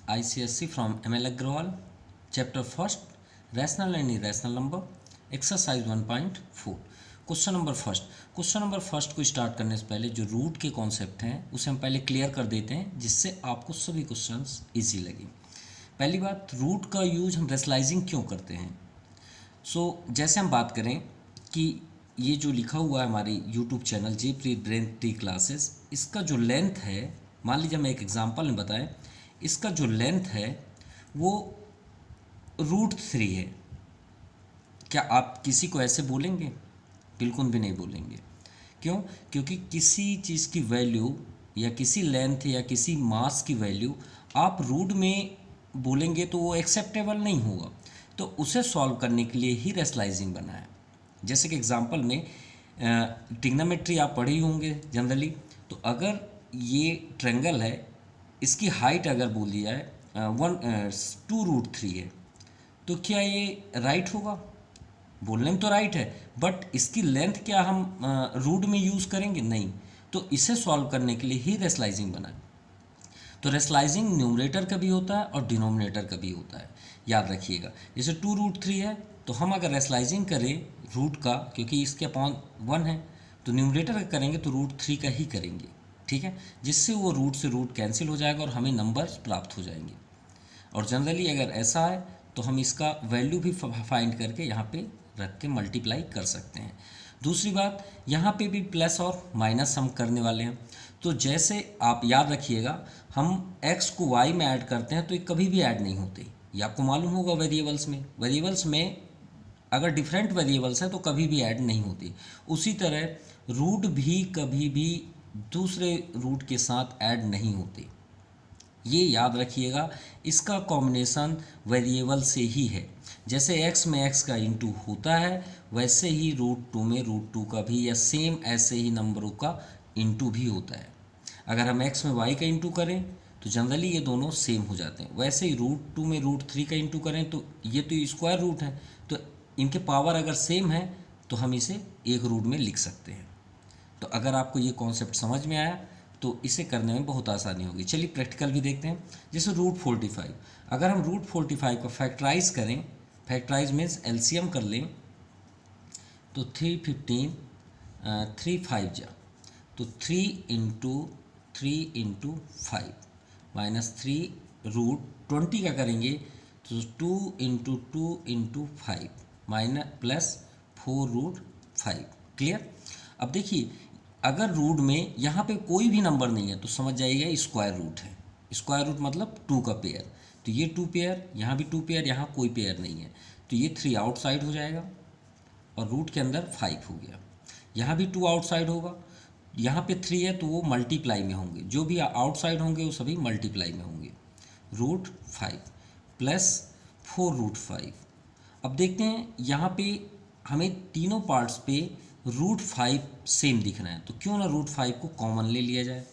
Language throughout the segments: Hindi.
ICSE from ML Agrawal, chapter first, rational and irrational number, exercise 1.4. Question number first को स्टार्ट करने से पहले जो रूट के कॉन्सेप्ट हैं उसे हम पहले क्लियर कर देते हैं, जिससे आपको सभी क्वेश्चंस इजी लगे। पहली बात, रूट का यूज हम रेशनलाइजिंग क्यों करते हैं। जैसे हम बात करें कि ये जो लिखा हुआ है हमारी यूट्यूब चैनल जे प्रीत ब्रेन ट्री क्लासेस, इसका जो लेंथ है, मान लीजिए मैं एक एग्जांपल में बताएं, इसका जो लेंथ है वो √3 है। क्या आप किसी को ऐसे बोलेंगे? बिल्कुल भी नहीं बोलेंगे। क्यों? क्योंकि किसी चीज़ की वैल्यू या किसी लेंथ या किसी मास की वैल्यू आप रूट में बोलेंगे तो वो एक्सेप्टेबल नहीं होगा। तो उसे सॉल्व करने के लिए ही रेशनलाइजिंग बना है। जैसे कि एग्जांपल में ट्रिग्नोमेट्री आप पढ़े ही होंगे जनरली। तो अगर ये ट्रायंगल है, इसकी हाइट अगर बोल दिया है 2√3 है, तो क्या ये राइट होगा? बोलने में तो राइट है, बट इसकी लेंथ क्या हम रूट में यूज़ करेंगे? नहीं। तो इसे सॉल्व करने के लिए ही रेशनलाइजिंग बना है। तो रेशनलाइजिंग न्यूमरेटर का भी होता है और डिनोमिनेटर का भी होता है, याद रखिएगा। जैसे 2√3 है, तो हम अगर रेशनलाइजिंग करें रूट का, क्योंकि इसके अपॉन 1 है, तो न्यूमरेटर का करेंगे तो √3 का ही करेंगे, ठीक है, जिससे वो रूट से रूट कैंसिल हो जाएगा और हमें नंबर्स प्राप्त हो जाएंगे। और जनरली अगर ऐसा है तो हम इसका वैल्यू भी फाइंड करके यहाँ पे रख के मल्टीप्लाई कर सकते हैं। दूसरी बात, यहाँ पे भी प्लस और माइनस हम करने वाले हैं। तो जैसे आप याद रखिएगा, हम x को y में ऐड करते हैं तो ये कभी भी ऐड नहीं होते। ये आपको मालूम होगा वेरिएबल्स में अगर डिफरेंट वेरिएबल्स हैं तो कभी भी ऐड नहीं होती। उसी तरह रूट भी कभी भी दूसरे रूट के साथ ऐड नहीं होते, ये याद रखिएगा। इसका कॉम्बिनेशन वेरिएबल से ही है। जैसे x में x का इंटू होता है, वैसे ही √2 में √2 का भी, या सेम ऐसे ही नंबरों का इंटू भी होता है। अगर हम x में y का इंटू करें तो जनरली ये दोनों सेम हो जाते हैं। वैसे ही √2 में √3 का इंटू करें तो ये तो स्क्वायर रूट है, तो इनके पावर अगर सेम है तो हम इसे एक रूट में लिख सकते हैं। तो अगर आपको ये कॉन्सेप्ट समझ में आया तो इसे करने में बहुत आसानी होगी। चलिए प्रैक्टिकल भी देखते हैं। जैसे √45, अगर हम √45 को फैक्टराइज करें, फैक्टराइज मीन्स एलसीएम कर लें, तो 315 3 5 जा, तो 3 × 5 -3 √20 का करेंगे तो 2 × 2 × 5 प्लस 4√5। क्लियर? अब देखिए, अगर रूट में यहाँ पे कोई भी नंबर नहीं है तो समझ जाइएगा स्क्वायर रूट है। स्क्वायर रूट मतलब 2 का पेयर, तो ये 2 पेयर, यहाँ भी 2 पेयर, यहाँ कोई पेयर नहीं है, तो ये 3 आउटसाइड हो जाएगा और रूट के अंदर 5 हो गया। यहाँ भी 2 आउटसाइड होगा, यहाँ पे 3 है तो वो मल्टीप्लाई में होंगे, जो भी आउटसाइड होंगे वो सभी मल्टीप्लाई में होंगे। √5 प्लस 4√5। अब देखते हैं यहाँ पे हमें तीनों पार्ट्स पे √5 सेम दिख रहा है, तो क्यों ना √5 को कॉमन ले लिया जाए।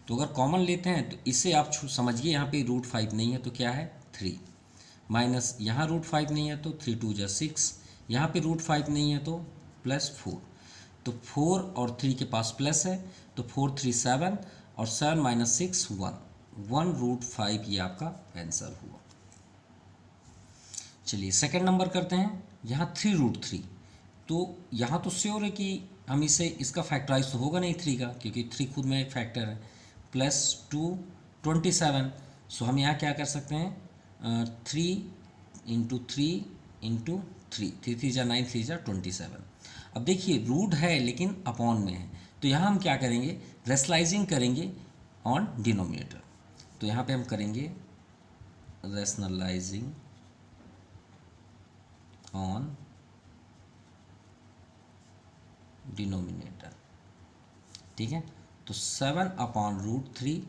तो अगर कॉमन लेते हैं तो इससे आप समझिए, यहाँ पे √5 नहीं है तो क्या है 3, माइनस यहाँ √5 नहीं है तो 3 2 जा 6, यहाँ पे √5 नहीं है तो प्लस 4, तो 4 और 3 के पास प्लस है, तो 4 3 7 और 7 - 6 1 √5 ये आपका आंसर हुआ। चलिए सेकंड नंबर करते हैं। यहाँ 3√3, तो यहाँ तो श्योर है कि हम इसका फैक्टराइज तो होगा नहीं 3 का, क्योंकि 3 खुद में एक फैक्टर है, प्लस 2 27। सो हम यहाँ क्या कर सकते हैं 3 × 3 × 3, 3 3 जा 9, 3 जा 27। अब देखिए रूट है लेकिन अपॉन में है, तो यहाँ हम क्या करेंगे, रेशनलाइजिंग करेंगे ऑन डिनोमिनेटर। तो यहाँ पे हम करेंगे रेशनलाइजिंग ऑन डिनोमिनेटर, ठीक है। तो 7/√3।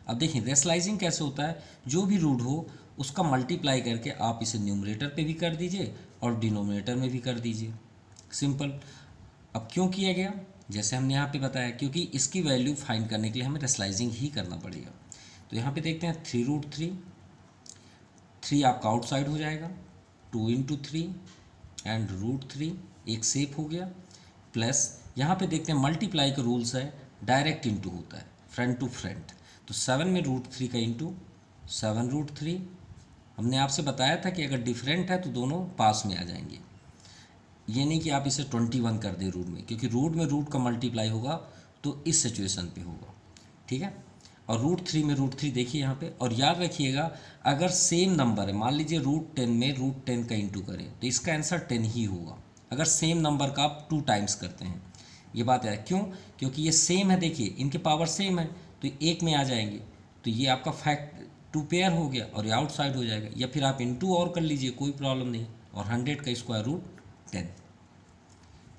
अब देखिए रेशनलाइजिंग कैसे होता है, जो भी रूट हो उसका मल्टीप्लाई करके आप इसे न्यूमरेटर पे भी कर दीजिए और डिनोमिनेटर में भी कर दीजिए, सिंपल। अब क्यों किया गया, जैसे हमने यहाँ पे बताया, क्योंकि इसकी वैल्यू फाइंड करने के लिए हमें रेशनलाइजिंग ही करना पड़ेगा। तो यहाँ पे देखते हैं 3√3, 3 आपका आउटसाइड हो जाएगा, 2 × 3 एंड √3 एक सेफ हो गया, प्लस यहाँ पे देखते हैं मल्टीप्लाई का रूल्स है, डायरेक्ट इंटू होता है, फ्रंट टू फ्रंट। तो 7 में √3 का इंटू 7√3। हमने आपसे बताया था कि अगर डिफरेंट है तो दोनों पास में आ जाएंगे। ये नहीं कि आप इसे 21 कर दें रूट में, क्योंकि रूट में रूट का मल्टीप्लाई होगा तो इस सिचुएशन पे होगा, ठीक है। और √3 में √3 देखिए यहाँ पे, और याद रखिएगा अगर सेम नंबर है, मान लीजिए √10 में √10 का इंटू करें तो इसका आंसर 10 ही होगा, अगर सेम नंबर का आप 2 टाइम्स करते हैं। ये बात है क्यों, क्योंकि ये सेम है, देखिए इनके पावर सेम है तो एक में आ जाएंगे, तो ये आपका फैक्ट 2 पेयर हो गया और ये आउटसाइड हो जाएगा, या फिर आप इंटू और कर लीजिए, कोई प्रॉब्लम नहीं। और 100 का स्क्वायर रूट 10,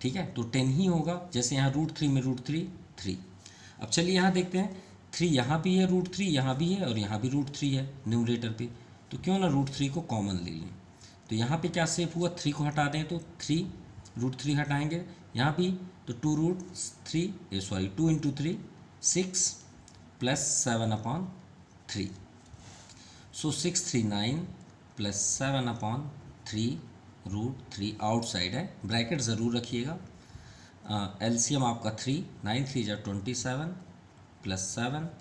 ठीक है, तो 10 ही होगा। जैसे यहाँ √3 में √3 3। अब चलिए यहाँ देखते हैं, 3 यहाँ भी है, √3 यहाँ भी है और यहाँ भी √3 है न्यूमरेटर पे, तो क्यों ना √3 को कॉमन ले लें। तो यहाँ पे क्या सेव हुआ, 3 को हटा दें तो 3, √3 हटाएंगे यहाँ भी तो 2 इंटू 3 6 प्लस 7/3, सो 639 प्लस 7/3 √3 आउटसाइड है, ब्रैकेट ज़रूर रखिएगा। एलसीएम आपका 3, 9 3 जा 27 प्लस 7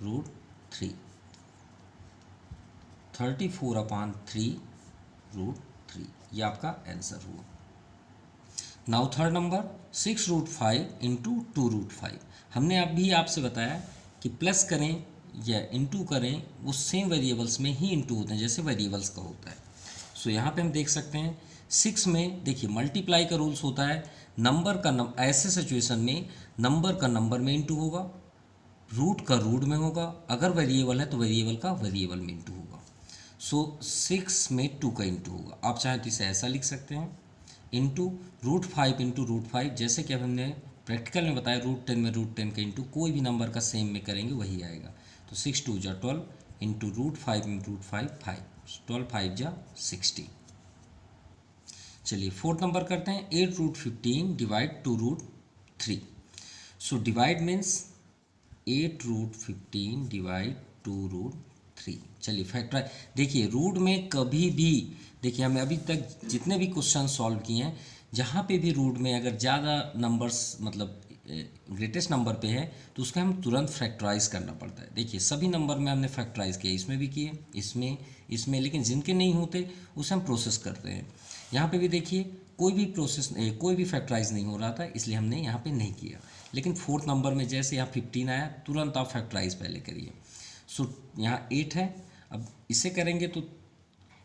√3 34/3 √3, ये आपका आंसर हुआ। Now third number 6√5 into 2√5। हमने अभी आपसे बताया कि प्लस करें या इंटू करें वो सेम वेरिएबल्स में ही इंटू होते हैं जैसे वेरिएबल्स का होता है। सो यहाँ पे हम देख सकते हैं 6 में देखिए मल्टीप्लाई का रूल्स होता है, नंबर का ऐसे सिचुएशन में नंबर का नंबर में इंटू होगा, रूट का रूट में होगा, अगर वेरिएबल है तो वेरिएबल का वेरिएबल में इंटू होगा। सो 6 में 2 का इंटू होगा, आप चाहें तो इसे ऐसा लिख सकते हैं इंटू √5 इंटू √5, जैसे कि अब हमने प्रैक्टिकल में बताया √10 में √10 का इंटू कोई भी नंबर का सेम में करेंगे वही आएगा। तो 6 2 जा 12 इंटू √5 इंटू √5 5, 12 5 जा 60। चलिए फोर्थ नंबर करते हैं, 8√15 divide 2√3। So divide means 8√15 divide 2√3। चलिए फैक्टराइज, देखिए रूट में कभी भी, देखिए हमें अभी तक जितने भी क्वेश्चन सॉल्व किए हैं जहाँ पे भी रूट में अगर ज़्यादा नंबर्स मतलब ग्रेटेस्ट नंबर पे है तो उसका हम तुरंत फैक्टराइज करना पड़ता है। देखिए सभी नंबर में हमने फैक्टराइज किया, इसमें भी किए, इसमें, लेकिन जिनके नहीं होते उसे हम प्रोसेस करते हैं। यहाँ पे भी देखिए कोई भी फैक्टराइज नहीं हो रहा था, इसलिए हमने यहाँ पे नहीं किया। लेकिन फोर्थ नंबर में जैसे यहाँ 15 आया तुरंत आप फैक्टराइज पहले करिए। सो यहाँ 8 है, अब इसे करेंगे तो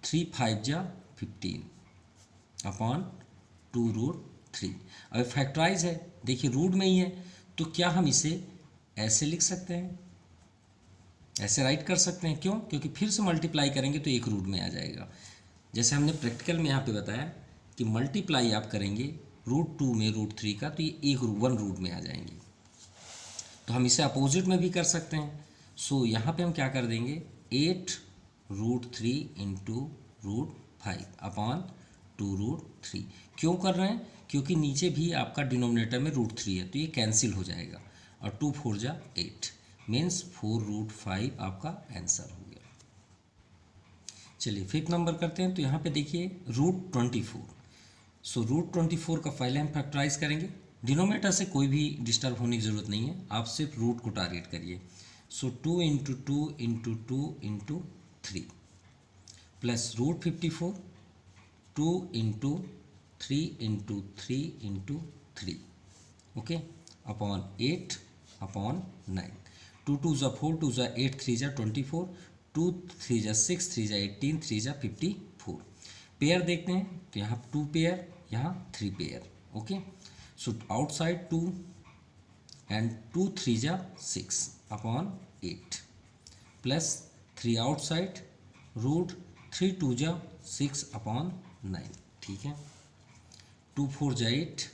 3 5 जा 15/2√3। अब फैक्टराइज है, देखिए रूट में ही है, तो क्या हम इसे ऐसे लिख सकते हैं, ऐसे राइट कर सकते हैं। क्यों, क्योंकि फिर से मल्टीप्लाई करेंगे तो एक रूट में आ जाएगा। जैसे हमने प्रैक्टिकल में यहाँ पे बताया कि मल्टीप्लाई आप करेंगे √2 में √3 का तो ये एक 1 रूट में आ जाएंगे। तो हम इसे अपोजिट में भी कर सकते हैं। सो यहाँ पे हम क्या कर देंगे, 8√3 इंटू √5/2√3। क्यों कर रहे हैं, क्योंकि नीचे भी आपका डिनोमिनेटर में √3 है तो ये कैंसिल हो जाएगा, और 2 4 जा 8 मीन्स 4√5 आपका आंसर हो गया। चलिए फिफ्थ नंबर करते हैं, तो यहाँ पे देखिए √24। सो √24 का पहले हम फैक्टराइज करेंगे, डिनोमिनेटर से कोई भी डिस्टर्ब होने की ज़रूरत नहीं है, आप सिर्फ रूट को टारगेट करिए। सो 2 into 2 into 2 into 3 plus √54 2 into 3 into 3 into 3 okay upon 8/9। 2 2 जा 4 2 जा 8 3 जा 24 2 3 जा 6 3 जा 18 3 जा 54। पेयर देखते हैं तो यहाँ 2 पेयर, यहाँ 3 pair okay. So outside 2 and 2 3 जा 6/8 प्लस 3 आउटसाइड √3 2 जा 6/9, ठीक है। 2 4 जा 8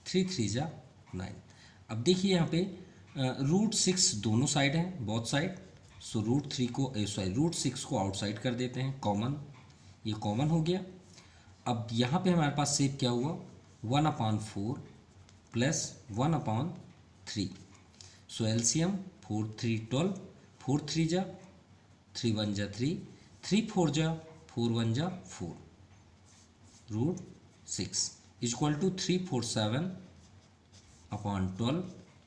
3 3 जा 9। अब देखिए यहाँ पे √6 दोनों साइड हैं, बोथ साइड। सो √6 को आउटसाइड कर देते हैं, कॉमन, ये कॉमन हो गया। अब यहाँ पे हमारे पास सेव क्या हुआ, 1/4 प्लस 1/3। सो एलसीएम 4 3 12, 4 3 जा 3 1 जा 3, 3 4 जा 4 1 जा 4 √6 इक्वल टू 347/12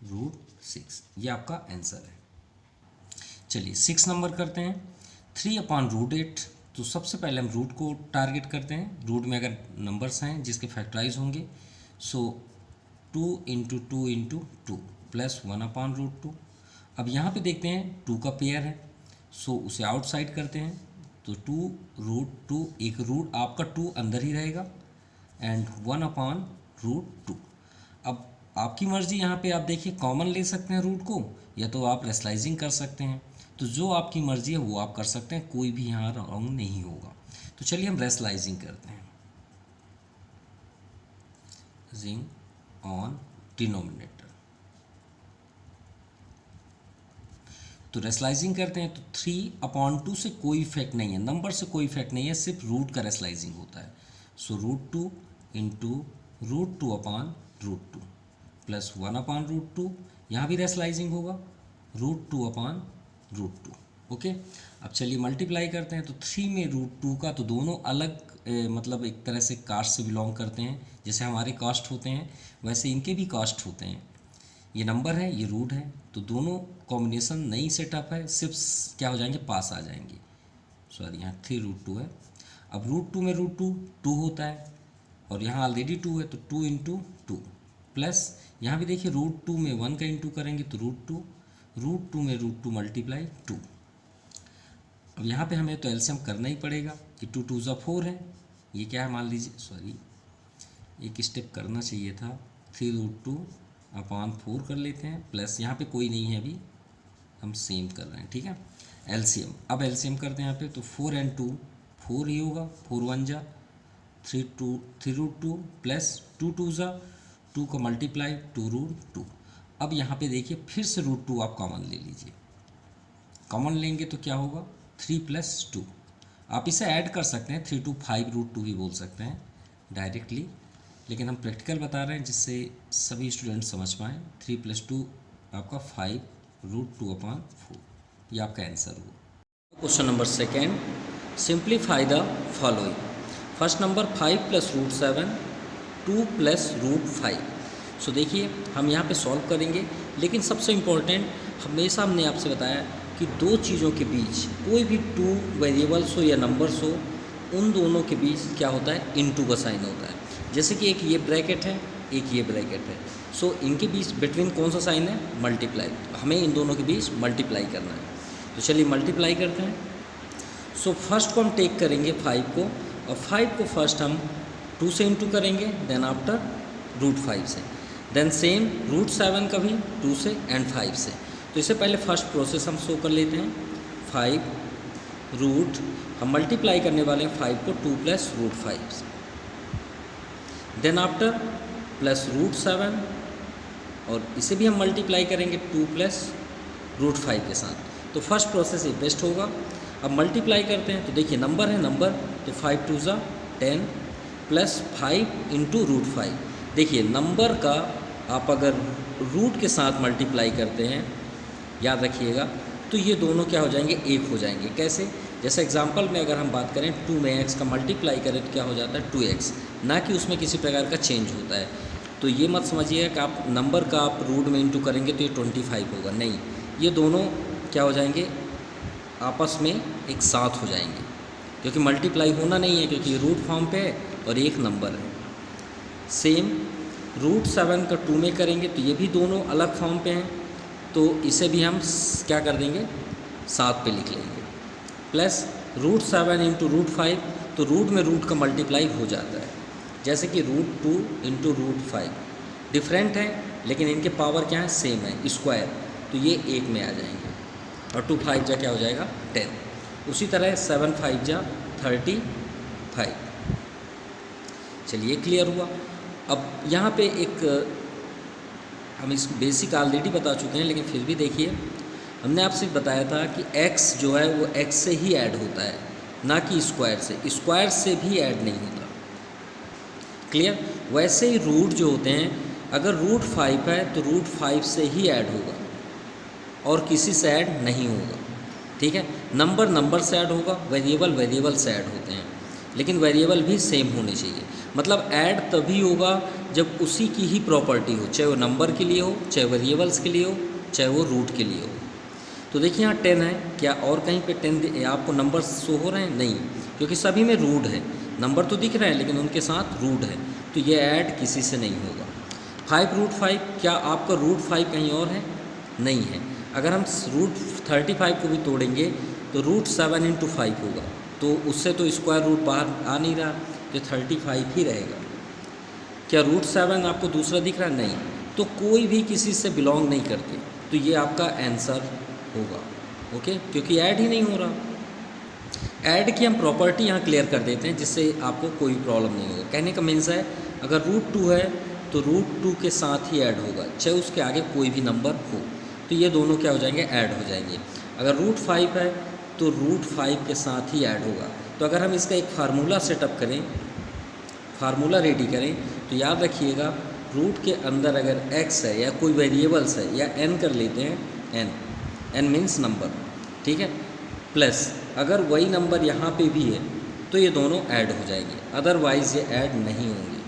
√6, ये आपका आंसर है। चलिए 6 नंबर करते हैं। 3/√8। तो सबसे पहले हम रूट को टारगेट करते हैं। रूट में अगर नंबर्स हैं जिसके फैक्टराइज होंगे, सो 2 × 2 × 2 प्लस 1/√2। अब यहाँ पे देखते हैं 2 का पेयर है, सो उसे आउटसाइड करते हैं। तो 2√2, एक रूट आपका 2 अंदर ही रहेगा एंड 1/√2। अब आपकी मर्ज़ी, यहाँ पे आप देखिए कॉमन ले सकते हैं रूट को, या तो आप रेशनलाइजिंग कर सकते हैं। तो जो आपकी मर्ज़ी है वो आप कर सकते हैं, कोई भी यहाँ रॉन्ग नहीं होगा। तो चलिए हम रेशनलाइजिंग करते हैं। रिंग ऑन डिनोमिनेटर, तो रेशनलाइजिंग करते हैं। तो 3/2 से कोई इफेक्ट नहीं है, नंबर से कोई इफेक्ट नहीं है, सिर्फ रूट का रेशनलाइजिंग होता है। सो √2 × √2/√2 प्लस 1/√2। यहाँ भी रेशनलाइजिंग होगा, √2/√2। ओके, अब चलिए मल्टीप्लाई करते हैं। तो 3 में √2 का, तो दोनों अलग मतलब एक तरह से कास्ट से बिलोंग करते हैं। जैसे हमारे कास्ट होते हैं वैसे इनके भी कास्ट होते हैं। ये नंबर है, ये रूट है, तो दोनों कॉम्बिनेशन नहीं सेटअप है, सिर्फ क्या हो जाएंगे, पास आ जाएंगे। सॉरी, यहाँ 3√2 है। अब √2 में √2 2 होता है, और यहाँ ऑलरेडी 2 है, तो 2 × 2 प्लस यहाँ भी देखिए √2 में 1 का इंटू करेंगे तो √2 में √2 मल्टीप्लाई 2। अब यहाँ पे हमें तो एलसीएम करना ही पड़ेगा कि 2 × 2 = 4 है। ये क्या है मान लीजिए, सॉरी एक स्टेप करना चाहिए था, 3√2/4 कर लेते हैं, प्लस यहाँ पे कोई नहीं है, अभी हम सेम कर रहे हैं, ठीक है। एलसीएम, अब एलसीएम करते हैं यहाँ पे, तो 4 × 2 4 ही होगा, 4 × 1 = 3√2 प्लस 2 × 2 = 2 का मल्टीप्लाई 2√2। अब यहाँ पे देखिए फिर से √2 आप कॉमन ले लीजिए। कॉमन लेंगे तो क्या होगा, 3 + 2। आप इसे ऐड कर सकते हैं, 3 × 2 5√2 भी बोल सकते हैं डायरेक्टली, लेकिन हम प्रैक्टिकल बता रहे हैं जिससे सभी स्टूडेंट समझ पाएँ। 3 + 2 आपका 5√2/4, ये आपका आंसर होगा। Question number 2, simplify the following. First number 5 + √7 2 + √5। सो देखिए हम यहाँ पे सॉल्व करेंगे, लेकिन सबसे इम्पोर्टेंट हमेशा हमने आपसे बताया कि दो चीज़ों के बीच कोई भी 2 वेरिएबल्स हो या नंबर्स हो, उन दोनों के बीच क्या होता है, इनटू का साइन होता है। जैसे कि एक ये ब्रैकेट है, एक ये ब्रैकेट है, सो इनके बीच बिटवीन कौन सा साइन है, मल्टीप्लाई। हमें इन दोनों के बीच मल्टीप्लाई करना है, तो चलिए मल्टीप्लाई करते हैं। सो फर्स्ट को हम टेक करेंगे 5 को, और 5 को फर्स्ट हम 2 से इंटू करेंगे, देन आफ्टर √5 से, देन सेम √7 का भी 2 से एंड 5 से। तो इससे पहले फर्स्ट प्रोसेस हम शो कर लेते हैं। 5 रूट हम मल्टीप्लाई करने वाले हैं 5 को 2 + √5 से, देन आफ्टर प्लस √7, और इसे भी हम मल्टीप्लाई करेंगे 2 + √5 के साथ। तो फर्स्ट प्रोसेस ये बेस्ट होगा। अब मल्टीप्लाई करते हैं, तो देखिए नंबर है नंबर, तो 5 × 2 = 10 प्लस 5 × √5। देखिए नंबर का आप अगर रूट के साथ मल्टीप्लाई करते हैं, याद रखिएगा, तो ये दोनों क्या हो जाएंगे, एक हो जाएंगे। कैसे, जैसे एग्जांपल में अगर हम बात करें 2 में x का मल्टीप्लाई करें तो क्या हो जाता है 2x, ना कि उसमें किसी प्रकार का चेंज होता है। तो ये मत समझिएगा कि आप नंबर का आप रूट में इंटू करेंगे तो ये 25 होगा, नहीं, ये दोनों क्या हो जाएंगे, आपस में एक साथ हो जाएंगे, क्योंकि मल्टीप्लाई होना नहीं है, क्योंकि रूट फॉर्म पे है और एक नंबर है। सेम √7 का 2 में करेंगे तो ये भी दोनों अलग फॉर्म पे हैं, तो इसे भी हम क्या कर देंगे, साथ पे लिख लेंगे, प्लस √7 × √5, तो रूट में रूट का मल्टीप्लाई हो जाता है। जैसे कि √2 × √5 डिफरेंट है, लेकिन इनके पावर क्या है, सेम है, स्क्वायर, तो ये एक में आ जाएंगे, और 2 × 5 = क्या हो जाएगा 10। उसी तरह 7 × 5 = 35। चलिए क्लियर हुआ। अब यहाँ पे एक हम इस बेसिक ऑलरेडी बता चुके हैं, लेकिन फिर भी देखिए, हमने आपसे बताया था कि x जो है वो x से ही ऐड होता है, ना कि स्क्वायर से। स्क्वायर से भी ऐड नहीं होता, क्लियर। वैसे ही रूट जो होते हैं, अगर √5 है तो √5 से ही ऐड होगा और किसी से ऐड नहीं होगा, ठीक है। नंबर नंबर से ऐड होगा, वेरिएबल वेरिएबल से ऐड होते हैं, लेकिन वेरिएबल भी सेम होने चाहिए। मतलब ऐड तभी होगा जब उसी की ही प्रॉपर्टी हो, चाहे वो नंबर के लिए हो, चाहे वेरिएबल्स के लिए हो, चाहे वो रूट के लिए हो। तो देखिए यहाँ 10 है, क्या और कहीं पे 10 आपको नंबर शो हो रहे हैं? नहीं, क्योंकि सभी में रूट है, नंबर तो दिख रहे हैं लेकिन उनके साथ रूट है, तो ये ऐड किसी से नहीं होगा। 5 रूट 5, क्या आपका रूट 5 कहीं और है? नहीं है। अगर हम रूट 35 को भी तोड़ेंगे तो रूट 7 इंटू 5 होगा, तो उससे तो स्क्वायर रूट बाहर आ नहीं रहा, तो 35 ही रहेगा। क्या रूट 7 आपको दूसरा दिख रहा है? नहीं, तो कोई भी किसी से बिलोंग नहीं करते, तो ये आपका आंसर होगा। ओके, क्योंकि ऐड ही नहीं हो रहा। ऐड की हम प्रॉपर्टी यहाँ क्लियर कर देते हैं, जिससे आपको कोई प्रॉब्लम नहीं होगा। कहने का मीन्स है, अगर रूट 2 है तो रूट 2 के साथ ही ऐड होगा, चाहे उसके आगे कोई भी नंबर हो, तो ये दोनों क्या हो जाएंगे? ऐड हो जाएंगे। अगर रूट 5 है तो रूट 5 के साथ ही ऐड होगा। तो अगर हम इसका एक फार्मूला सेटअप करें, फार्मूला रेडी करें, तो याद रखिएगा, रूट के अंदर अगर x है या कोई वेरिएबल्स है या n कर लेते हैं, n मीन्स नंबर, ठीक है, प्लस अगर वही नंबर यहाँ पे भी है तो ये दोनों ऐड हो जाएंगे, अदरवाइज़ ये ऐड नहीं होंगे।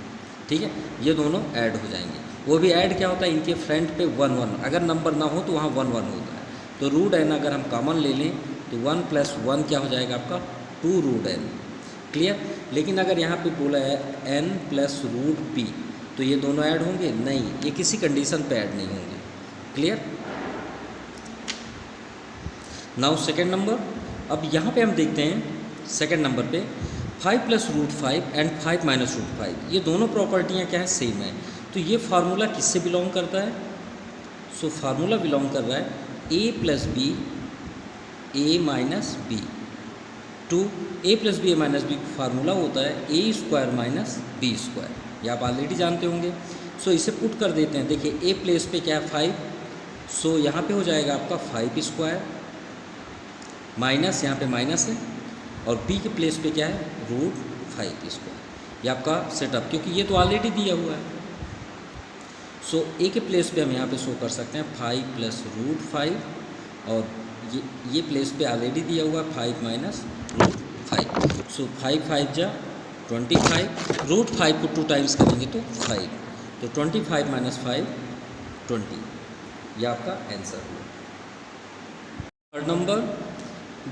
ठीक है, ये दोनों ऐड हो जाएंगे। वो भी ऐड क्या होता है? इनके फ्रंट पे 1 1, अगर नंबर ना हो तो वहाँ 1 1 होता है। तो रूट n अगर हम कॉमन ले लें तो 1 + 1 क्या हो जाएगा आपका? 2 रूट n। क्लियर? लेकिन अगर यहाँ पे बोला है n + रूट p, तो ये दोनों ऐड होंगे? नहीं, ये किसी कंडीशन पे ऐड नहीं होंगे। क्लियर? नाउ सेकेंड नंबर, अब यहाँ पे हम देखते हैं सेकेंड नंबर पे 5 + रूट 5 एंड 5 - रूट 5, ये दोनों प्रॉपर्टियाँ क्या है? सेम है। तो ये फार्मूला किससे बिलोंग करता है? सो फार्मूला बिलोंग कर रहा है a + b a - b to a + b a - b formula होता है a² - b²। ये आप ऑलरेडी जानते होंगे। सो इसे पुट कर देते हैं। देखिए a प्लेस पे क्या है? 5, सो यहाँ पे हो जाएगा आपका 5² माइनस, यहाँ पे माइनस है, और b के प्लेस पे क्या है? रूट 5²। ये आपका सेटअप, क्योंकि ये तो ऑलरेडी दिया हुआ है। सो a के प्लेस पे हम यहाँ पे शो कर सकते हैं 5 + रूट 5, और ये प्लेस पे ऑलरेडी दिया हुआ है 5 - रूट 5। सो 5 5 जा 25, रूट 5 को 2 टाइम्स करेंगे तो 5, तो 25 - 5 20। ये आपका आंसर हुआ। थर्ड नंबर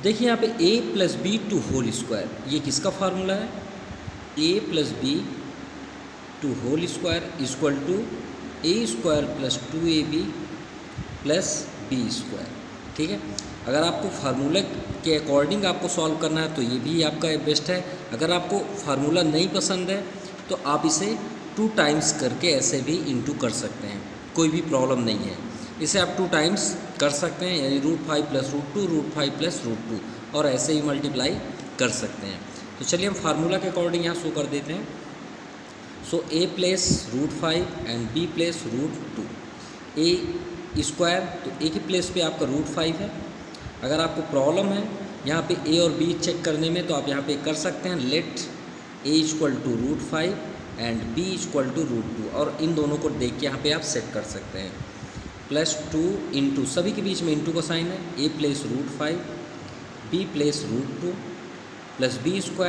देखिए यहाँ पे a + b to whole square, ये किसका फार्मूला है? a + b to whole square equal to a² + 2ab + b²। ठीक है, अगर आपको फार्मूले के अकॉर्डिंग आपको सॉल्व करना है तो ये भी आपका बेस्ट है। अगर आपको फार्मूला नहीं पसंद है तो आप इसे 2 टाइम्स करके ऐसे भी इंटू कर सकते हैं, कोई भी प्रॉब्लम नहीं है। इसे आप 2 टाइम्स कर सकते हैं, यानी रूट 5 + रूट 2, रूट 5 + रूट 2, और ऐसे ही मल्टीप्लाई कर सकते हैं। तो चलिए हम फार्मूला के अकॉर्डिंग यहाँ शो कर देते हैं। So a place root 5 and b place root 2, a², तो a के प्लेस पे आपका रूट 5 है। अगर आपको प्रॉब्लम है यहाँ पे a और b चेक करने में, तो आप यहाँ पे कर सकते हैं let a = root 5 and b = root 2, और इन दोनों को देख के यहाँ पे आप सेट कर सकते हैं। +2 इंटू, सभी के बीच में इंटू का साइन है, a place root 5, b place root 2 plus b²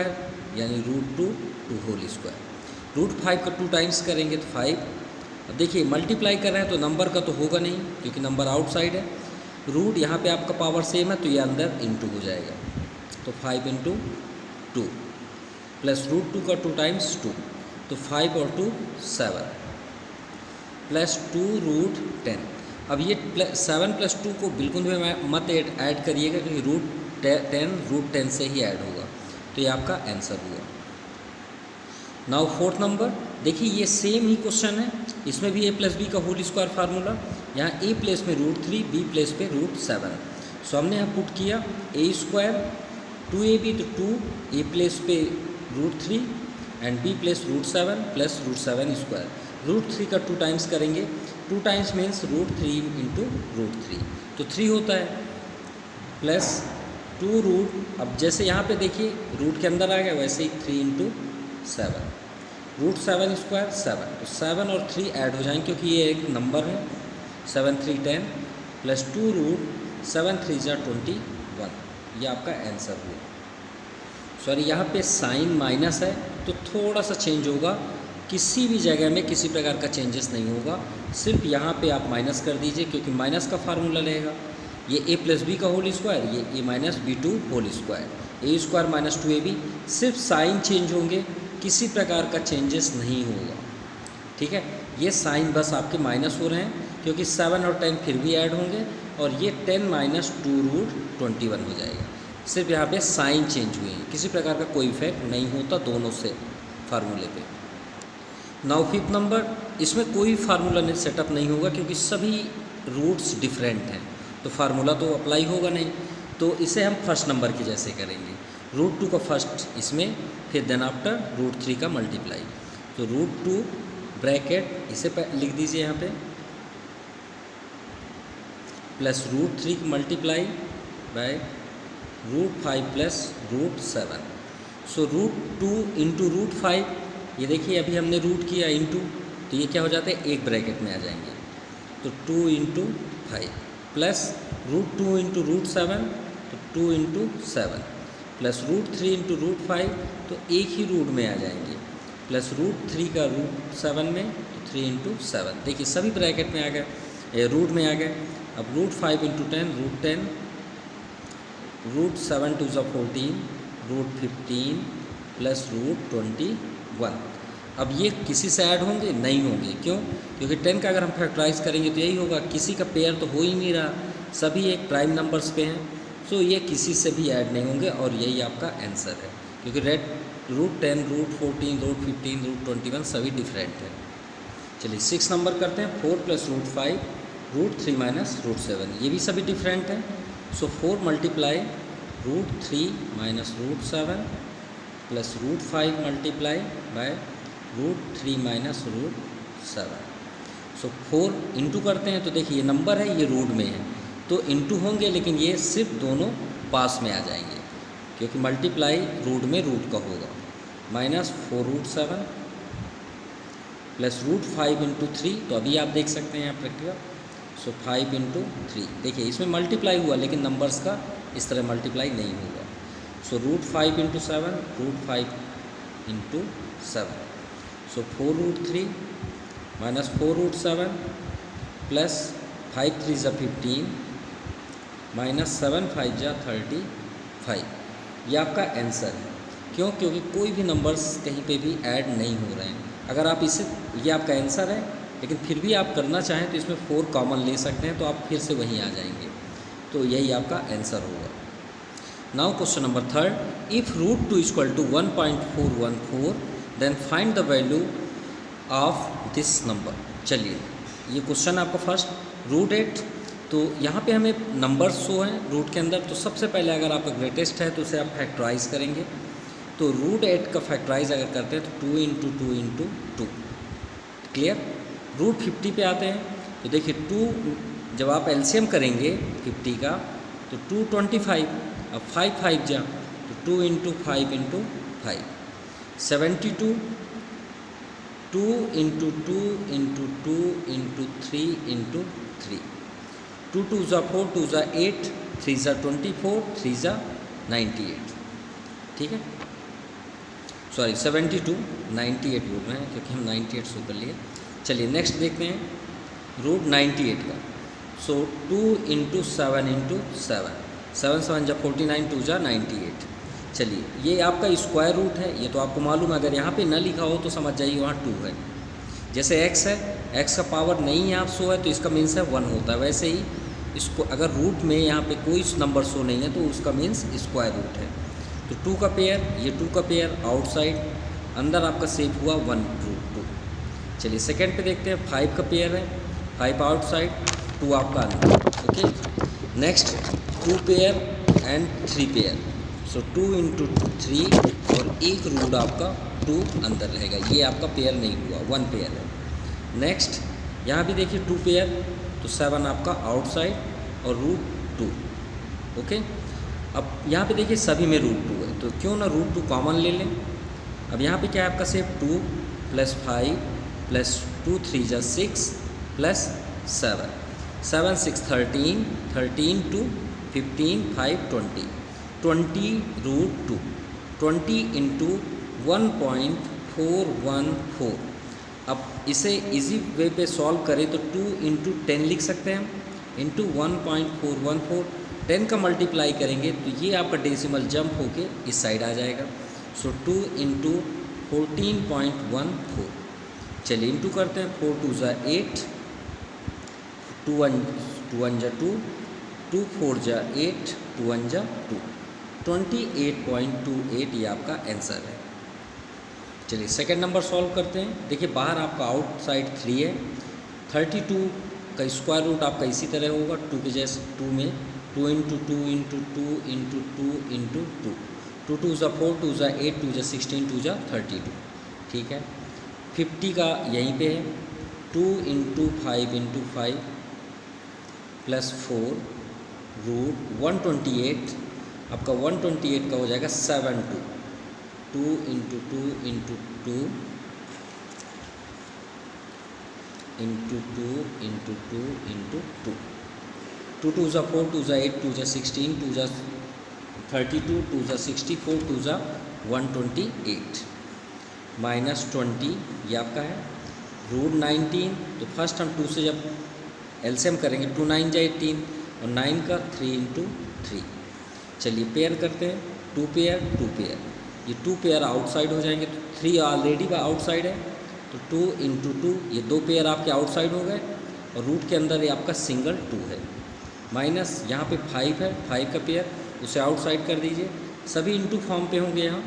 यानी root 2 to whole square. Root 5 का 2 टाइम्स करेंगे तो 5। अब देखिए मल्टीप्लाई कर रहे हैं तो नंबर का तो होगा नहीं, क्योंकि नंबर आउटसाइड है। रूट यहाँ पे आपका पावर सेम है, तो ये अंदर इंटू हो जाएगा, तो 5 × 2 प्लस रूट 2 का 2 टाइम्स 2, तो 5 और 2 7 प्लस 2 रूट 10। अब ये 7 + 2 को बिल्कुल भी मत ऐड करिएगा, क्योंकि रूट 10 से ही ऐड होगा, तो ये आपका आंसर हुआ। नाउ फोर्थ नंबर, देखिए ये सेम ही क्वेश्चन है, इसमें भी a + b का होल स्क्वायर फार्मूला। यहाँ a प्लेस में रूट 3, b प्लेस पे रूट 7। सो हमने यहाँ पुट किया a² 2ab, तो 2 a प्लेस पे root 3 and b place root 7 plus root 7²। Root 3 का 2 टाइम्स करेंगे, 2 टाइम्स मीन्स रूट 3 × रूट 3, तो 3 होता है, प्लस 2 रूट, अब जैसे यहाँ पे देखिए रूट के अंदर आ गया, वैसे ही 3 × 7, रूट 7² 7, तो 7 और 3 ऐड हो जाएंगे, क्योंकि ये एक नंबर है। 7 3 10 प्लस 2 रूट 7 3 = 21, ये आपका आंसर हुआ। सॉरी, यहाँ पे साइन माइनस है तो थोड़ा सा चेंज होगा, किसी भी जगह में किसी प्रकार का चेंजेस नहीं होगा, सिर्फ यहाँ पे आप माइनस कर दीजिए, क्योंकि माइनस का फार्मूला रहेगा। ये a प्लस बी का होल स्क्वायर, ये a minus B to whole square, A square minus 2ab। सिर्फ साइन चेंज होंगे, किसी प्रकार का चेंजेस नहीं होगा, ठीक है। ये साइन बस आपके माइनस हो रहे हैं क्योंकि 7 और 10 फिर भी ऐड होंगे और ये 10 माइनस 2√21 हो जाएगा। सिर्फ यहाँ पे साइन चेंज हुए हैं, किसी प्रकार का कोई इफेक्ट नहीं होता दोनों से फार्मूले पे। नाउ फिफ्थ नंबर, इसमें कोई फार्मूला सेटअप नहीं होगा क्योंकि सभी रूट्स डिफरेंट हैं, तो फार्मूला तो अप्लाई होगा नहीं। तो इसे हम फर्स्ट नंबर के जैसे करेंगे, √2 का फर्स्ट इसमें, फिर देन आफ्टर √3 का मल्टीप्लाई। तो √2 ब्रैकेट इसे लिख दीजिए यहाँ पे, प्लस √3 की multiply by √5 plus √7। So √2 into √5, ये देखिए अभी हमने रूट किया इंटू, तो ये क्या हो जाता है, एक ब्रैकेट में आ जाएंगे। तो 2 इंटू 5 प्लस √2 इंटू √7, तो 2 इंटू 7 प्लस √3 इंटू √5, तो एक ही रूट में आ जाएंगे, प्लस √3 का √7 में, तो 3 इंटू 7। देखिए सभी ब्रैकेट में आ गए, रूट में आ गए। अब √5 इंटू 10, √10, √7 टू ज़ा 14, √15 प्लस √21। अब ये किसी से ऐड होंगे नहीं होंगे, क्यों? क्योंकि 10 का अगर हम फैक्टराइज करेंगे तो यही होगा, किसी का पेयर तो हो ही नहीं रहा, सभी एक प्राइम नंबर्स पे हैं, सो ये किसी से भी ऐड नहीं होंगे और यही आपका आंसर है। क्योंकि √10, √14, √15, √21 सभी डिफरेंट है। चलिए 6 नंबर करते हैं, 4 प्लस √5, √3 माइनस √7, ये भी सभी डिफरेंट हैं। सो 4 multiply √3 minus √7 plus √5 multiply by √3 minus √7। So 4 into करते हैं, तो देखिए ये नंबर है, ये रूट में है, तो इंटू होंगे, लेकिन ये सिर्फ दोनों पास में आ जाएंगे क्योंकि मल्टीप्लाई रूट में रूट का होगा। माइनस 4√7 प्लस √5 इंटू 3, तो अभी आप देख सकते हैं यहाँ प्रैक्टिकल। सो 5 इंटू 3, देखिए इसमें मल्टीप्लाई हुआ लेकिन नंबर्स का इस तरह मल्टीप्लाई नहीं होगा। सो √5 इंटू 7, √5 इंटू 7, सो 4√3 माइनस 4√7 प्लस 5 3 ज़ा 15 माइनस 7 5 ज़ा 35। ये आपका आंसर है। क्यों? क्योंकि कोई भी नंबर्स कहीं पे भी ऐड नहीं हो रहे हैं। अगर आप इसे, ये आपका आंसर है, लेकिन फिर भी आप करना चाहें तो इसमें 4 कॉमन ले सकते हैं, तो आप फिर से वहीं आ जाएंगे, तो यही आपका आंसर होगा। Now question number 3, if √2 equal to 1.414 then find the value of this number. चलिए ये क्वेश्चन आपका फर्स्ट, √8, तो यहाँ पे हमें नंबर्स शो हैं रूट के अंदर, तो सबसे पहले अगर आपका ग्रेटेस्ट है तो उसे आप फैक्टराइज करेंगे। तो √8 का फैक्टराइज अगर करते हैं तो 2 इंटू 2 इंटू 2, क्लियर। √50 पे आते हैं, तो देखिए 2 जब आप एलसीएम करेंगे 50 का तो 225, अब 5 5 जा तो 2 into 5 into 5, 72, 2 into 2 into 2 into 3 into 3, 2 2 ज़ा 4, 2 ज़ा 8, 3 ज़ा 24, 3 ज़ा 98, ठीक है। सॉरी 72, 98 बोल रहे हैं क्योंकि हम 98 से कर लिए। चलिए नेक्स्ट देखते हैं √98 का। सो 2 इंटू 7 इंटू 7, 7 7 जा 49, 2 जा 98। चलिए ये आपका स्क्वायर रूट है, ये तो आपको मालूम है, अगर यहाँ पे ना लिखा हो तो समझ जाइए वहाँ 2 है। जैसे x है, x का पावर नहीं यहाँ शो है तो इसका मीन्स है 1 होता है, वैसे ही इसको अगर रूट में यहाँ पे कोई नंबर शो नहीं है तो उसका मीन्स स्क्वायर रूट है। तो 2 का पेयर, ये 2 का पेयर आउटसाइड, अंदर आपका सेव हुआ 1√2। चलिए सेकेंड पे देखते हैं, 5 का पेयर है, 5 आउटसाइड, 2 आपका अंदर, okay. Next 2 pair and 3 pair, so 2 into 3 और एक रूट आपका 2 अंदर रहेगा, ये आपका पेयर नहीं हुआ, 1 पेयर है। नेक्स्ट यहाँ भी देखिए 2 पेयर, तो 7 आपका आउटसाइड और √2, ओके। अब यहाँ पे देखिए सभी में √2 है, तो क्यों ना √2 कॉमन ले लें। अब यहाँ पे क्या है आपका सेव 2 प्लस 5 प्लस 2 3 जा 6 प्लस 7, 7 6 13, 13 2 15 5 20, 20 √2, 20 इंटू 1.414। अब इसे इजी वे पे सॉल्व करें तो 2 इंटू 10 लिख सकते हैं हम, इंटू 1.414, 10 का मल्टीप्लाई करेंगे तो ये आपका डेसिमल जंप होके इस साइड आ जाएगा। सो 2 इंटू 14.14। चलिए इंटू करते हैं, 4 2 ज़ा 8, 2 1 जा 2, 2 4 जा 8, 2 1 जा 2, 28.28 ये आपका आंसर है। चलिए सेकंड नंबर सॉल्व करते हैं। देखिए बाहर आपका आउटसाइड 3 है, 32 का स्क्वायर रूट आपका इसी तरह होगा 2 के जैसे, 2 में 2 इंटू 2 इंटू 2 इंटू 2 इंटू 2, 2 2 ज़ा 4, 2 ज़ा 8, 2 ज़ा 16, 2 ज़ा 32। ठीक है, 50 का यहीं पे है, 2 इंटू 5 इंटू 5 प्लस 4 रूट 128, आपका 128 का हो जाएगा 72, 2 into 2 into 2 into 2 into 2 into 2, 2 2 ज़ा 4, 2 ज़ा 8, 2 ज़ा 16, 2 ज़ा 32, 2 ज़ा 64, 2 ज़ा 128 माइनस 20 ये आपका है रूट 19। तो फर्स्ट हम 2 से जब एलसीएम करेंगे 2 9 जा 18 और 9 का 3 इंटू 3। चलिए पेयर करते हैं, 2 पेयर 2 पेयर, ये 2 पेयर आउटसाइड हो जाएंगे तो 3 ऑलरेडी का आउटसाइड है तो 2 इंटू 2, ये 2 पेयर आपके आउटसाइड हो गए और रूट के अंदर ये आपका सिंगल 2 है, माइनस यहाँ पे 5 है, 5 का पेयर उसे आउटसाइड कर दीजिए, सभी इंटू फॉर्म पे होंगे यहाँ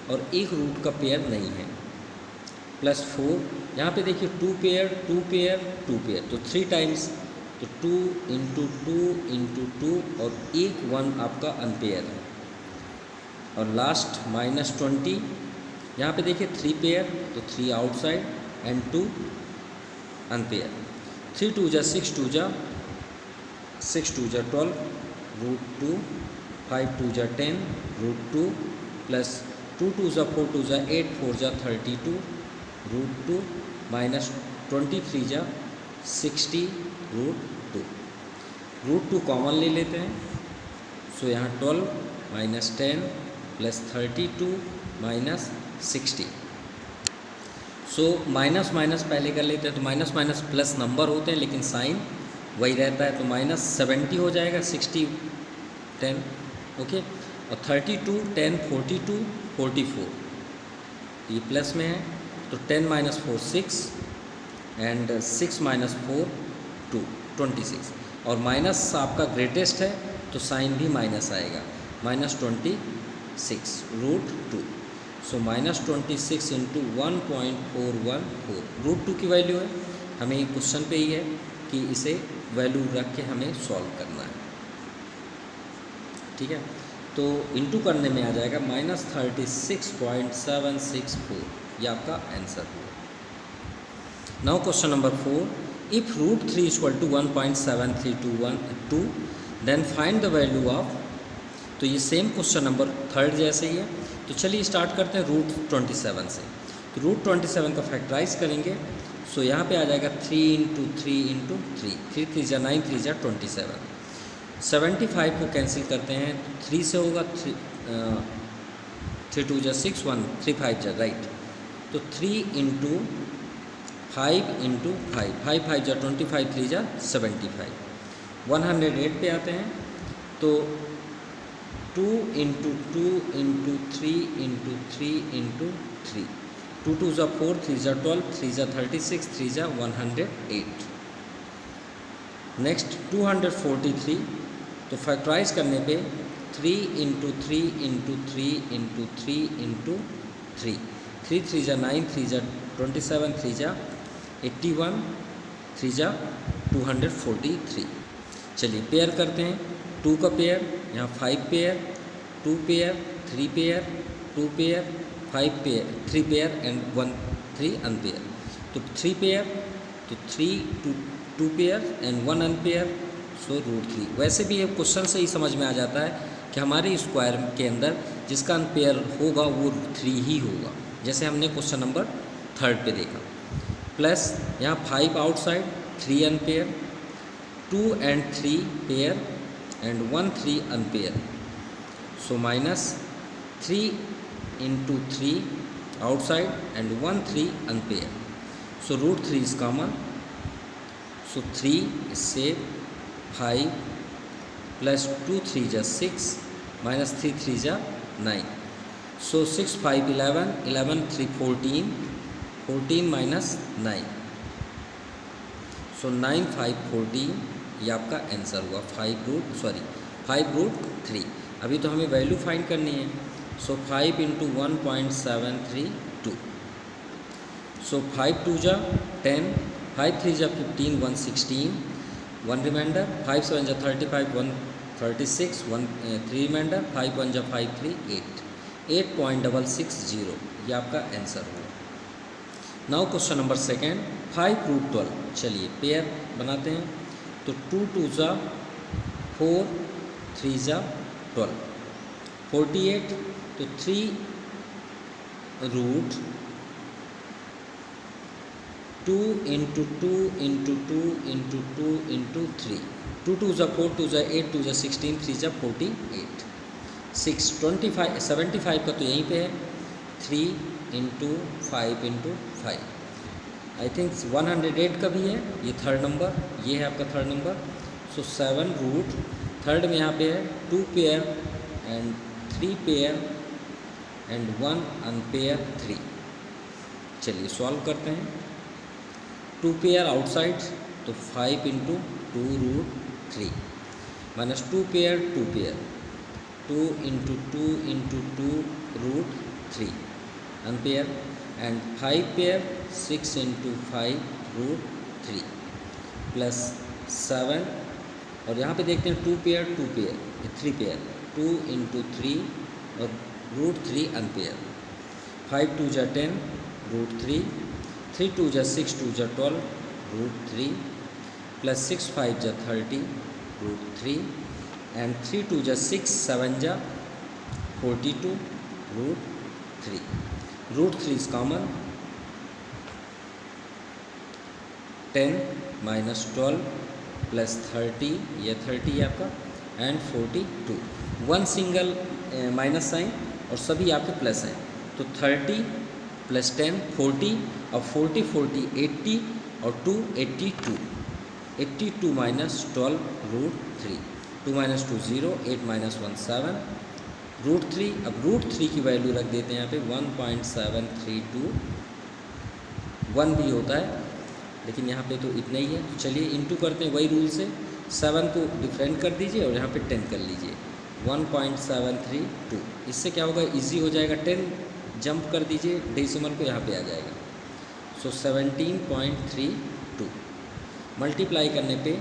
और एक रूट का पेयर नहीं है, प्लस 4 यहाँ पे देखिए 2 पेयर 2 पेयर 2 पेयर तो 3 टाइम्स, तो 2 इंटू 2 इंटू 2 और एक 1 आपका अनपेयर है और लास्ट माइनस 20, यहाँ पे देखिए 3 पेयर तो 3 आउटसाइड एंड 2 अनपेयर, 3 2 जा 6, 2 जा 6 2 जा 12 रूट 2, 5 2 जा 10 रूट 2 प्लस 2 2 जा 4, 2 जा 8, 4 जा 32 रूट 2 माइनस 23 जा 60 रूट 2, रूट 2 कॉमन ले लेते हैं। सो यहाँ 12 minus 10 plus 32 minus 60। So minus minus पहले कर लेते हैं तो माइनस माइनस प्लस नंबर होते हैं लेकिन साइन वही रहता है, तो माइनस 70 हो जाएगा 60 10 ओके, और 32 10 42 44 ये प्लस में है तो 10 माइनस 4 6 एंड 6 माइनस 4 2 26, और माइनस आपका ग्रेटेस्ट है तो साइन भी माइनस आएगा, minus 26 root 2। So minus 26 into 1.414 root 2 की वैल्यू है, हमें क्वेश्चन पे ही है कि इसे वैल्यू रख के हमें सॉल्व करना है। ठीक है, तो इंटू करने में आ जाएगा माइनस 36.764, ये आपका आंसर हुआ। Now question number 4, if root 3 equal to 1.7321 then find the value of, तो ये सेम क्वेश्चन नंबर 3 जैसे ही है। तो चलिए स्टार्ट करते हैं रूट 27 से। तो रूट 27 का फैक्टराइज करेंगे, सो यहाँ पे आ जाएगा 3 इंटू 3 इंटू 3, 3 3 जा 9, 3 जा 27, 75 को कैंसिल करते हैं 3 से होगा, 3 2 जा 6 1 3 5 जा राइट, तो 3 इंटू 5 इंटू 5, 5 5 जा 25, 3 जा 75, 108 पे आते हैं तो 2 इंटू 2 इंटू 3 इंटू 3 इंटू 3, 2 2 जा 4, 3 जा 12, 3 जा 36, 3 जा 108। नेक्स्ट 243, तो फैक्टराइज करने पे 3 इंटू 3 इंटू 3 इंटू 3 इंटू 3, 3 3 जा 9, 3 जा 27, 3 जा 81, 3 जा 243। चलिए पेयर करते हैं, 2 का पेयर यहाँ 5 pair, 2 pair 3 pair, 2 pair 5 pair, 3 pair and 1 3 unpaired, तो 3 पेयर तो 3 2 pair and 1 unpaired, so root 3। वैसे भी ये क्वेश्चन से ही समझ में आ जाता है कि हमारे स्क्वायर के अंदर जिसका अनपेयर होगा वो 3 ही होगा, जैसे हमने क्वेश्चन नंबर 3 पे देखा। प्लस यहाँ 5 outside, 3 unpair, 2 and 3 pair and 1 3 unpair, so minus 3 into 3 outside and 1 3 unpair, so root 3 is common, so 3 इससे 5 प्लस 2 3 जा 6 माइनस 3 3 जा 9. सो 6 5 11, 11 3 14, 14 माइनस 9. सो 9 5 14, ये आपका आंसर हुआ 5√3. अभी तो हमें वैल्यू फाइंड करनी है. सो 5 इंटू 1.732. सो 5 2 जा 10, 5 3 जा 15, 1 16, 1 रिमाइंडर, 5 7 जा 35, 1 36, 1 3 रिमाइंडर, 5 1 जा 5 3 8, 8.660. ये आपका आंसर हुआ. Now question number second, 5√12. चलिए पेयर बनाते हैं. तो 2 2 जा 4, 3 जा 12, 48. तो 3 root 2 into 2 into 2 into 2 into 3. 2 2 जा 4, 2 जा 8, 2 जा 16, 3 जा 48. 6 25 75 का तो यहीं पे है. 3 इंटू 5 इंटू 5. आई थिंक 108 का भी है. ये थर्ड नंबर, ये है आपका third number. So 7 root third में यहाँ पे है 2 pair and 3 pair and 1 unpaired 3. चलिए सॉल्व करते हैं. 2 पेयर आउटसाइड, तो 5 into 2 root 3 minus 2 pair 2 pair, 2 into 2 into 2 root 3 unpaired and 5 pair 6 into 5 root 3 plus 7. और यहाँ पे देखते हैं 2 पेयर 2 पेयर, 3 पेयर, 2 इंटू 3 और रूट 3 अनपेयर. 5 2 जा 10 रूट 3, 3 2 जा 6, 2 जा 12 रूट 3 प्लस 6 5 जा 30 रूट 3 एंड 3 2 जा 6, 7 जा 42 root 3. Root 3 is common. 10 minus 12 plus 30, ये 30 है आपका एंड 42. 1 सिंगल माइनस साइन और सभी आपके प्लस हैं. तो 30 प्लस 10 40 और 40 40 80 और 2 82. 82 minus 12 root 3. 2 minus 2 0, 8 minus 1 7 root 3. अब रूट 3 की वैल्यू रख देते हैं यहाँ पे 1.732. 1 भी होता है लेकिन यहाँ पे तो इतना ही है. तो चलिए इंटू करते हैं वही रूल से. 7 को डिफरेंट कर दीजिए और यहाँ पे 10 कर लीजिए. 1.732. इससे क्या होगा, इजी हो जाएगा. 10 जंप कर दीजिए डेसिमल को, यहाँ पे आ जाएगा. सो 17.32 मल्टीप्लाई करने पे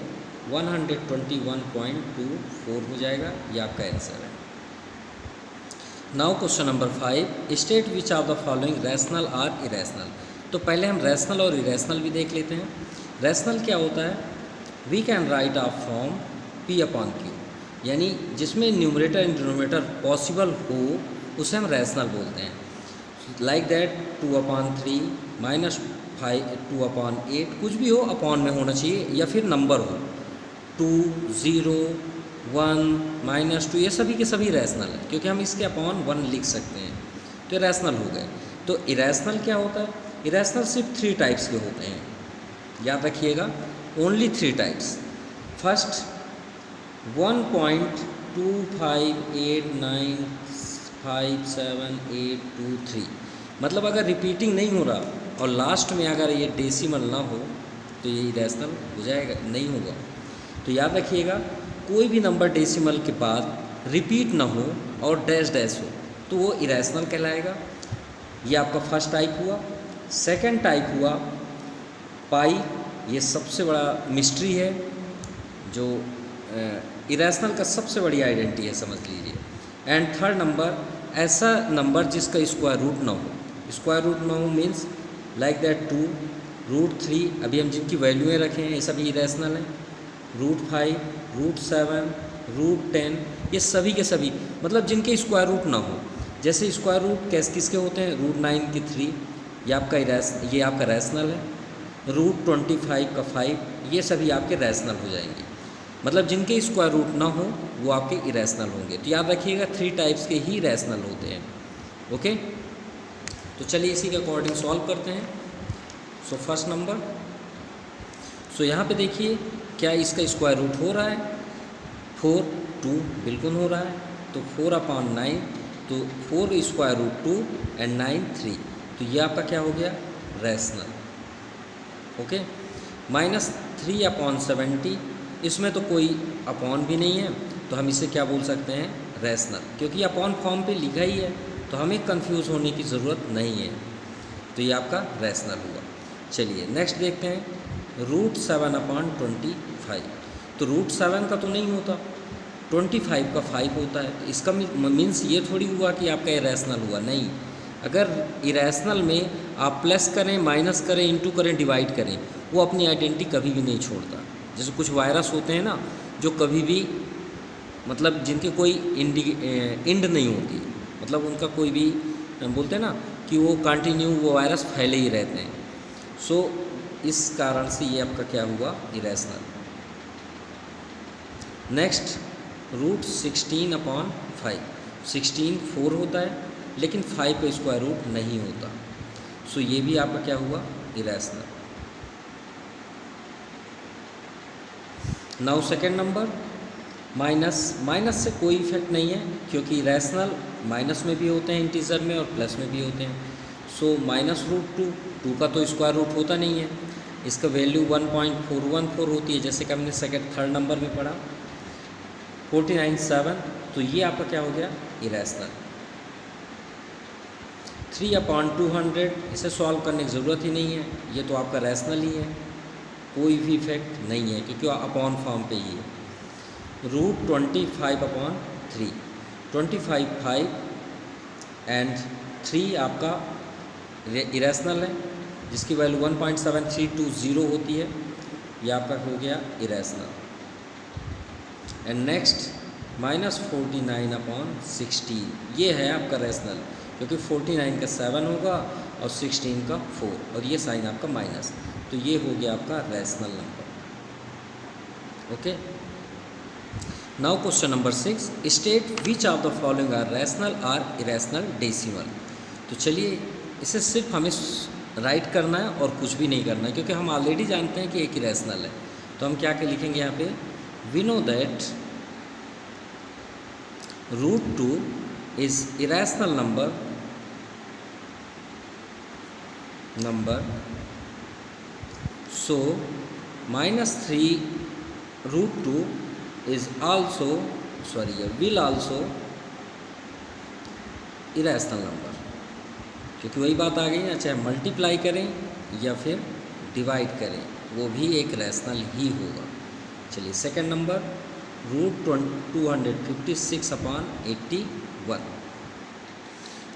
121.24 हो जाएगा. ये आपका आंसर है. Now question number 5, state which of the following rational or irrational. तो पहले हम रैशनल और इरेशनल भी देख लेते हैं. रैशनल क्या होता है, we can write of form P upon Q, यानी जिसमें न्यूमरेटर एंड डिनोमिनेटर पॉसिबल हो उसे हम रैशनल बोलते हैं. लाइक दैट 2/3 माइनस 2/8, कुछ भी हो अपॉन में होना चाहिए या फिर नंबर हो. 2 0 1 -2 ये सभी के सभी रैशनल है क्योंकि हम इसके अपॉन 1 लिख सकते हैं. तो रैशनल हो गए. तो इरेशनल क्या होता है, इरेशनल सिर्फ 3 टाइप्स के होते हैं. याद रखिएगा, ओनली 3 टाइप्स. फर्स्ट 1.258957823, मतलब अगर रिपीटिंग नहीं हो रहा और लास्ट में अगर ये डेसिमल ना हो तो ये इरेशनल हो जाएगा, नहीं होगा. तो याद रखिएगा, कोई भी नंबर डेसिमल के बाद रिपीट ना हो और डैश डैश हो तो वो इरेशनल कहलाएगा. ये आपका फर्स्ट टाइप हुआ. सेकंड टाइप हुआ पाई, ये सबसे बड़ा मिस्ट्री है जो इरेशनल का सबसे बड़ी आइडेंटिटी है, समझ लीजिए. एंड थर्ड नंबर, ऐसा नंबर जिसका स्क्वायर रूट ना हो. स्क्वायर रूट ना हो मीन्स लाइक दैट 2 रूट 3, अभी हम जिनकी वैल्यूएँ रखे हैं ये सभी इरेशनल हैं. रूट 5 रूट 7 रूट 10 ये सभी के सभी, मतलब जिनके स्क्वायर रूट ना हो. जैसे स्क्वायर रूट किसके होते हैं, रूट 9 के 3, ये आपका रैशनल है. रूट 25 का 5, ये सभी आपके रैशनल हो जाएंगे. मतलब जिनके स्क्वायर रूट ना हो वो आपके इरेशनल होंगे. तो याद रखिएगा 3 टाइप्स के ही रैशनल होते हैं. ओके, तो चलिए इसी के अकॉर्डिंग सॉल्व करते हैं. सो फर्स्ट नंबर, सो यहाँ पे देखिए क्या इसका स्क्वायर रूट हो रहा है? 4 2 बिल्कुल हो रहा है, तो 4/9, तो 4 स्क्वायर रूट 2 एंड 9 3, तो ये आपका क्या हो गया? रैशनल। ओके। -3/70, इसमें तो कोई अपॉन भी नहीं है, तो हम इसे क्या बोल सकते हैं? रैशनल, क्योंकि अपॉन फॉर्म पे लिखा ही है, तो हमें कंफ्यूज होने की ज़रूरत नहीं है, तो ये आपका रैशनल हुआ। चलिए नेक्स्ट देखते हैं, √7/25, तो √7 का तो नहीं होता, 25 का 5 होता है, इसका मीन्स ये थोड़ी हुआ कि आपका इरेशनल हुआ, नहीं। अगर इरेशनल में आप प्लस करें, माइनस करें, इंटू करें, डिवाइड करें, वो अपनी आइडेंटिटी कभी भी नहीं छोड़ता। जैसे कुछ वायरस होते हैं ना, जो कभी भी मतलब जिनके कोई इंड नहीं होती, मतलब उनका कोई भी बोलते हैं ना कि वो कंटिन्यू वो वायरस फैले ही रहते हैं। सो इस कारण से ये आपका क्या हुआ? इरेशनल। नेक्स्ट √16/5, 16 4 होता है, लेकिन 5 का स्क्वायर रूट नहीं होता, सो ये भी आपका क्या हुआ? Irrational. Now second number, minus से कोई इफेक्ट नहीं है, क्योंकि इरेशनल माइनस में भी होते हैं इंटीजर में और प्लस में भी होते हैं। सो -√2 का तो स्क्वायर रूट होता नहीं है, इसका वैल्यू 1.414 होती है, जैसे कि हमने थर्ड नंबर में पढ़ा। 49/7, तो ये आपका क्या हो गया? इरेशनल। 3/200, इसे सॉल्व करने की ज़रूरत ही नहीं है, ये तो आपका रैशनल ही है, कोई भी इफेक्ट नहीं है, क्योंकि अपॉन फॉर्म पे ही है। √25/3, 25 5 एंड 3 आपका इरेशनल है, जिसकी वैल्यू 1.7320 होती है, ये आपका हो गया इरेशनल। एंड नेक्स्ट -49/16, ये है आपका रैशनल, क्योंकि 49 का 7 होगा और 16 का 4, और ये साइन आपका माइनस, तो ये हो गया आपका rational number. Okay. Now question number 6, state which of the following are rational or irrational decimal. तो चलिए इसे सिर्फ हमें राइट करना है और कुछ भी नहीं करना है, क्योंकि हम ऑलरेडी जानते हैं कि एक इरेशनल है, तो हम क्या लिखेंगे यहाँ पे? We know that √2 is irrational number, so -3√2 is also will also irrational number, क्योंकि वही बात आ गई ना, चाहे मल्टीप्लाई करें या फिर डिवाइड करें, वो भी एक रैशनल ही होगा। चलिए सेकंड नंबर, √256/81,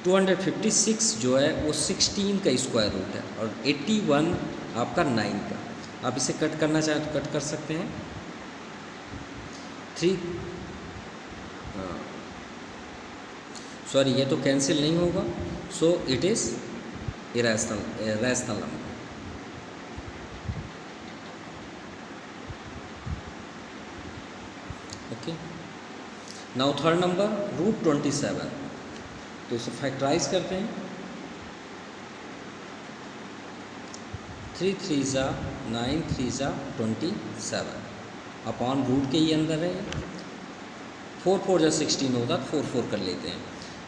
256 जो है वो 16 का स्क्वायर रूट है, और 81 आपका 9 का। आप इसे कट करना चाहें तो कट कर सकते हैं। 3 ये तो कैंसिल नहीं होगा, so it is rational number. Okay. Now third number, √27, तो इसे फैक्टराइज करते हैं। 3 3 9 3 27 अपॉन रूट के ही अंदर है। 4 4 16 होता, 4 4 कर लेते हैं,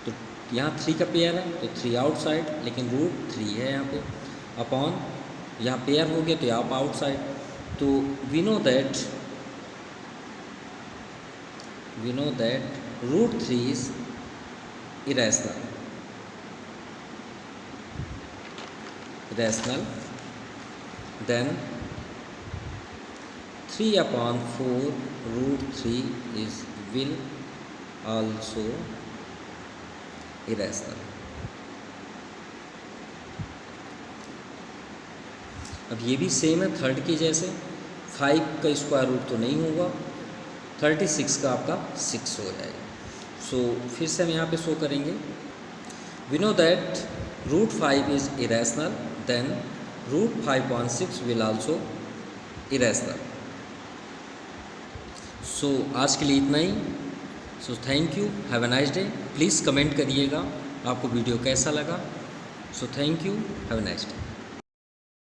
तो यहाँ 3 का पेयर है, तो 3 आउटसाइड, लेकिन √3 है यहाँ पे, अपॉन यहाँ पेयर हो गया तो यहाँ आउटसाइड, तो we know that √3 is irrational, then 3/4 √3 is will also irrational। अब ये भी सेम है थर्ड की जैसे, 5 का स्क्वायर रूट तो नहीं होगा, 36 का आपका 6 हो जाएगा। सो फिर से हम यहाँ पे शो करेंगे, we know that √5 is irrational, then √5.6 will also irrational. So आज के लिए इतना ही। So thank you, have a nice day. Please comment करिएगा आपको वीडियो कैसा लगा। So thank you, have a nice day.